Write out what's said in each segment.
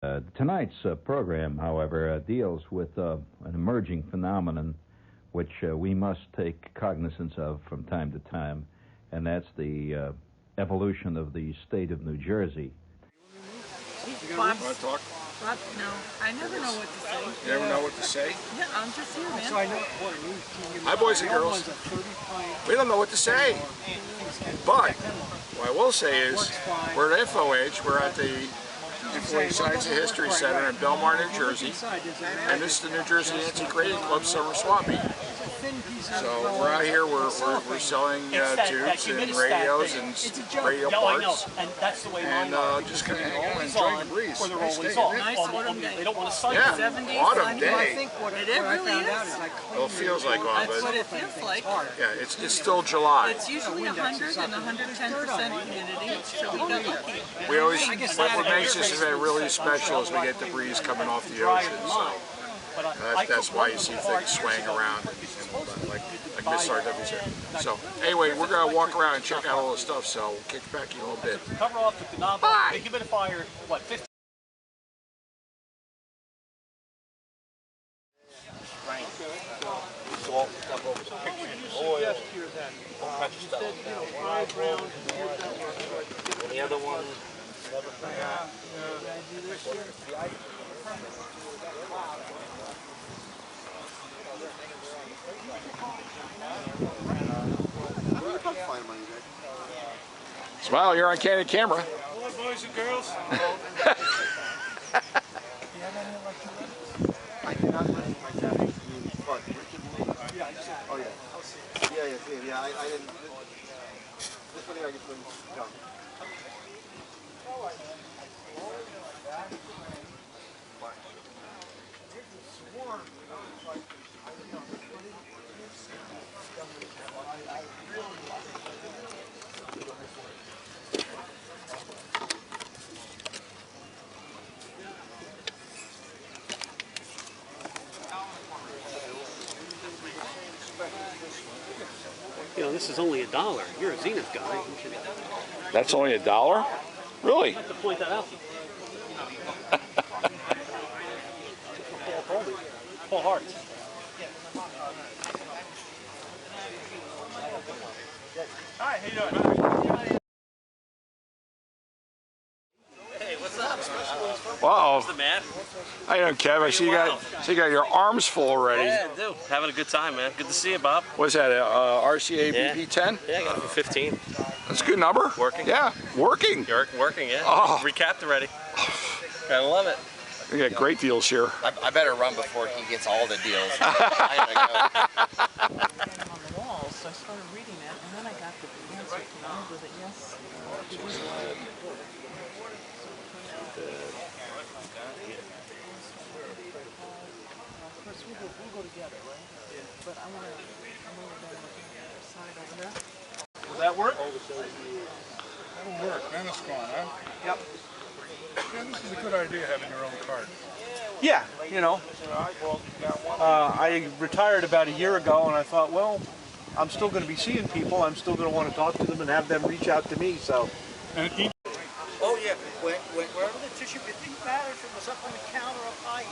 Tonight's program, however, deals with an emerging phenomenon which we must take cognizance of from time to time, and that's the evolution of the state of New Jersey. Want to talk? No, I never know what to say. You never know what to say? Yeah, I'm just here, man. Hi, boys and girls. We don't know what to say. But what I will say is, we're at Infoage. We're at the Infoage Science and History Center in Belmar, New Jersey. And this is the New Jersey Anti-Grading Club Summer Swap Meet. So we're out here, we're selling tubes and radios and radio parts, and just kind of hanging out and enjoying the breeze. Nice autumn day. Yeah, 70s, autumn day. It really is. Well, it feels like autumn. That's what it feels like. Yeah, it's still July. It's usually 100 and 110% humidity, so we got lucky. We always, what makes this event really special is we get the breeze coming off the ocean. So that's why you see things swaying around, like Miss RW's here. So anyway, we're gonna walk around and check out all the stuff. So we'll kick back in a little bit. Cover off with the knob. Bye. The humidifier, what, 50? Salt, stuff over oil, all kinds of stuff. And the other one, Smile, you're on candid camera. Hello, boys and girls. Yeah, I didn't. This one here I get from John. You know, this is only $1. You're a Zenith guy. That's only $1? Really? I have to point that out. Paul Hart. Hi, how you doing? Hey, what's up? Wow. What's the man? How you doing, Kev? I see you got your arms full already. Yeah, I do. Having a good time, man. Good to see you, Bob. What's that, RCA BB10? Yeah, I got it for 15. That's a good number. Working? Yeah, working. You're working, yeah. Oh. Recapped already. Gotta love it. We got great deals here. I better run before he gets all the deals. I gotta go. On the walls, so I started reading it, and then I got the answer to the end with it. Yes, it was good. Of course, we'll go together, right? Yeah. But I want to move down on the other side over there. Will that work? That'll work. Then it's gone, huh? Yep. Yeah, this is a good idea, having your own card. Yeah, you know, I retired about a year ago, and I thought, well, I'm still going to be seeing people. I'm still going to want to talk to them and have them reach out to me. So. Oh yeah, wherever the tissue paper matters, it was up on the counter up high.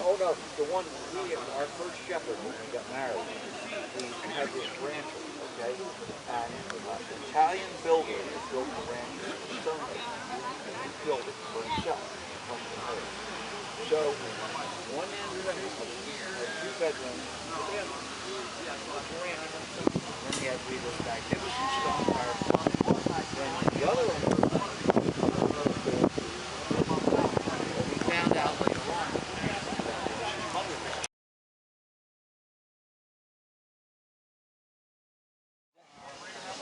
Oh no, the one our first shepherd when we got married, we had this rancher, okay, and an Italian builder that built the ranch in Stonehenge. He built it for himself. So one end of the house had 2 bedrooms, then he had 3 little magnificent stone fireplace. Then the other one, we found out later on.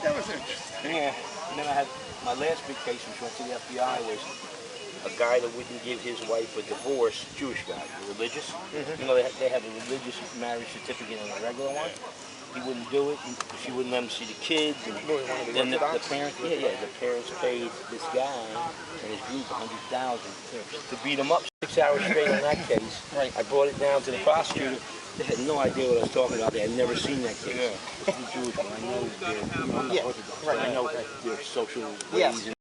That was interesting. Yeah. And then I had my last big case which went to the FBI was a guy that wouldn't give his wife a divorce, Jewish guy, religious. You know, they have a religious marriage certificate and a regular one. He wouldn't do it. She wouldn't let him see the kids. And then the parents, the parents paid this guy and his group $100,000 to beat him up 6 hours straight on that case. Right. I brought it down to the prosecutor. They had no idea what I was talking about. They had never seen that case. Yeah. I'm Jewish, but I know they're Orthodox. Right. I know their social ways.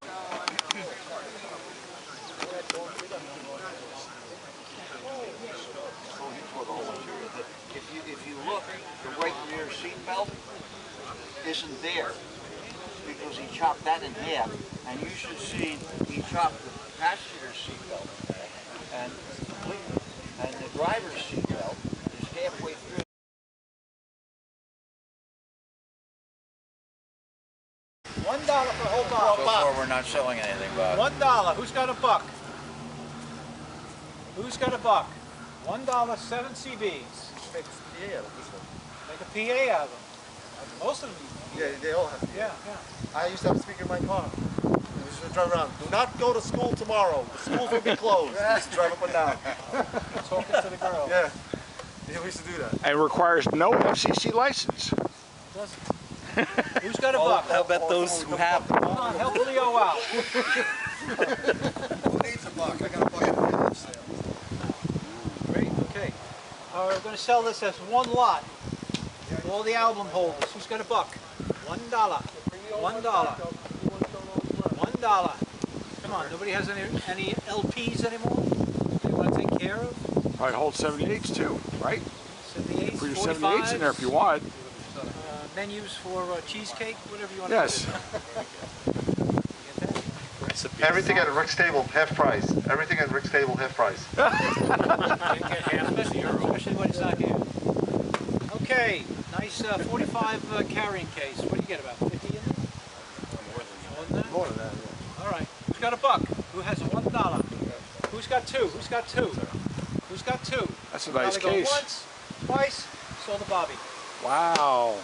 isn't there because he chopped that in half. And you should see he chopped the passenger seatbelt and the driver's seatbelt is halfway through. $1 for a whole bottle. So far, we're not selling anything, Bob. $1. Who's got a buck? Who's got a buck? $1, 7 CBs. Make a PA out of this one. Make a PA out of them. Most of them. Yeah, they all have PA. Yeah. I used to have a speaker in my car. We used to drive around. Do not go to school tomorrow. The schools will be closed. We used to drive up and down. Talking to the girl. Yeah. Yeah, we used to do that. And requires no FCC license. Doesn't. Who's got a buck? How about those who have? Come on, help Leo out. Who needs a buck? I got a buck at the sale. Great, okay. We're going to sell this as one lot. All the album holders. Who's got a buck? $1. $1. $1. Come on, nobody has any LPs anymore? They want to take care of? I'd hold 78s too, right? 78s, Put your 45s, 78s in there if you want. menus for cheesecake, whatever you want Yes. to do. Everything at Rick's table, half price. Everything at Rick's table, half price. Especially when it's not here. Okay, nice 45 carrying case. What do you get, about 50 in it? More than that. All right. Who's got a buck? Who has $1? Who's got two? Who's got two? Who's got two? That's a nice Go case. once, twice, sold the Bobby. Wow.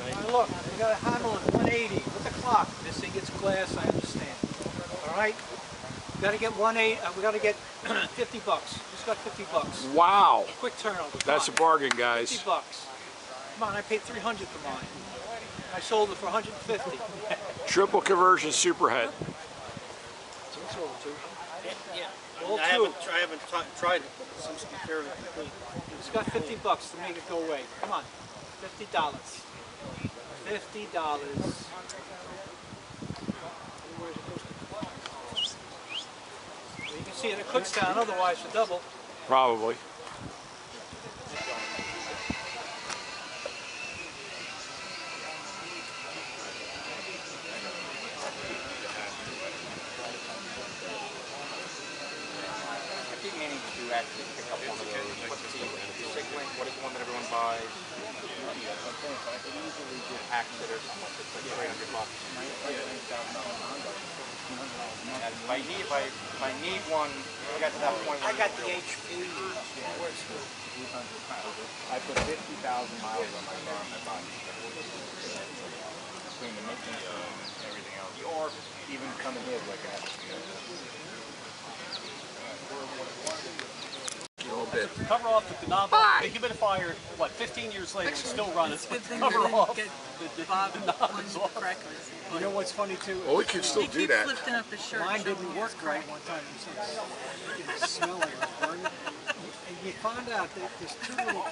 Now look, we got a Hamlin 180 with the clock. This thing gets glass, I understand. All right, we got to get 180. We got to get 50 bucks. Who's got 50 bucks? Wow. Quick turnover. That's a bargain, guys. 50 bucks. Come on, I paid 300 for mine. I sold it for 150. Triple conversion superhead. So it's all two. Yeah. All I two. haven't tried it, but it seems to be fairly complete. It's got 50 bucks to make it go away. Come on, $50. $50. You can see it at Kutztown, otherwise for double. Probably. I keep meaning to actually pick up one of those. What's the Siglink? What is the one that everyone buys? I could easily get packs that are how much? It's like $300. And if I need one, I got to that point. I got the HP. I put 50,000 miles on my car and my bike. Between the maintenance and everything else. Or even coming here like I have to. Cover off the knob. You've been fired, what, 15 years later, and still running. Cover off. Bob one crackers. You know what's funny too? Well, we can still He do keeps that. lifting up his shirt. Mine showing didn't me work his right crack. one time. It was smelling. And you found out that there's two little